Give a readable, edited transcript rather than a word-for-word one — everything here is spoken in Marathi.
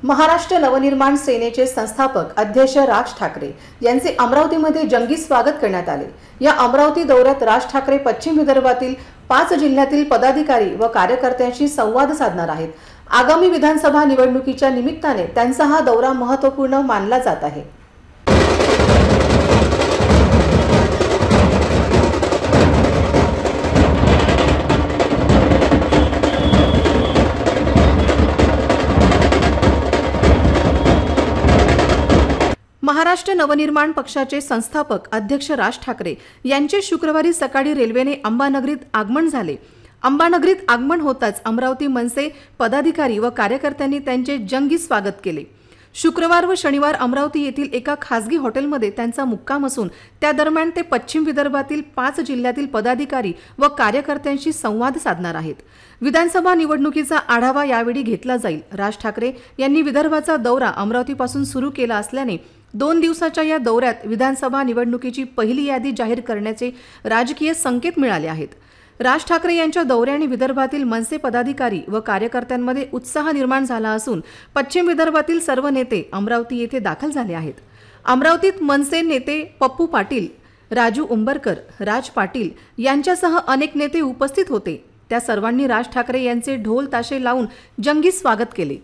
महाराष्ट्र नवनिर्माण सेनेचे संस्थापक अध्यक्ष राज ठाकरे यांचे अमरावतीमध्ये जंगी स्वागत करण्यात आले। या अमरावती दौऱ्यात राज ठाकरे पश्चिम विदर्भातील 5 जिल्ह्यातील पदाधिकारी व कार्यकर्त्यांशी संवाद साधणार आहेत। आगामी विधानसभा निवडणुकीच्या निमित्ताने त्यांचा हा दौरा महत्त्वपूर्ण मानला जात आहे। महाराष्ट्र नवनिर्माण पक्षाचे संस्थापक अध्यक्ष राज ठाकरे यांचे शुक्रवारी सकाळी रेल्वेने अंबानगरीत आगमन झाले। अंबानगरीत आगमन होताच अमरावती मनसे पदाधिकारी व कार्यकर्त्यांनी त्यांचे जंगी स्वागत केले। शुक्रवार व शनिवार अमरावती येथील एका खासगी हॉटेलमध्ये त्यांचा मुक्काम असून त्या दरम्यान ते पश्चिम विदर्भातील 5 जिल्ह्यातील पदाधिकारी व कार्यकर्त्यांशी संवाद साधणार आहेत। विधानसभा निवडणुकीचा आढावा यावेळी घेतला जाईल। राज ठाकरे यांनी विदर्भाचा दौरा अमरावतीपासून सुरू केला असल्याने 2 दिवसाच्या या दौऱ्यात विधानसभा निवडणुकीची पहिली यादी जाहीर करण्याचे राजकीय संकेत मिळाले आहेत। राज ठाकरे यांच्या दौऱ्याने विदर्भातील मनसे पदाधिकारी व कार्यकर्त्यांमध्ये उत्साह निर्माण झाला असून पश्चिम विदर्भातील सर्व नेते अमरावती येथे दाखल झाले आहेत। अमरावतीत मनसे नेते पप्पू पाटील, राजू उंबरकर, राज पाटील यांच्यासह अनेक नेते उपस्थित होते। त्या सर्वांनी राज ठाकरे यांचे ढोल ताशे लावून जंगी स्वागत केले।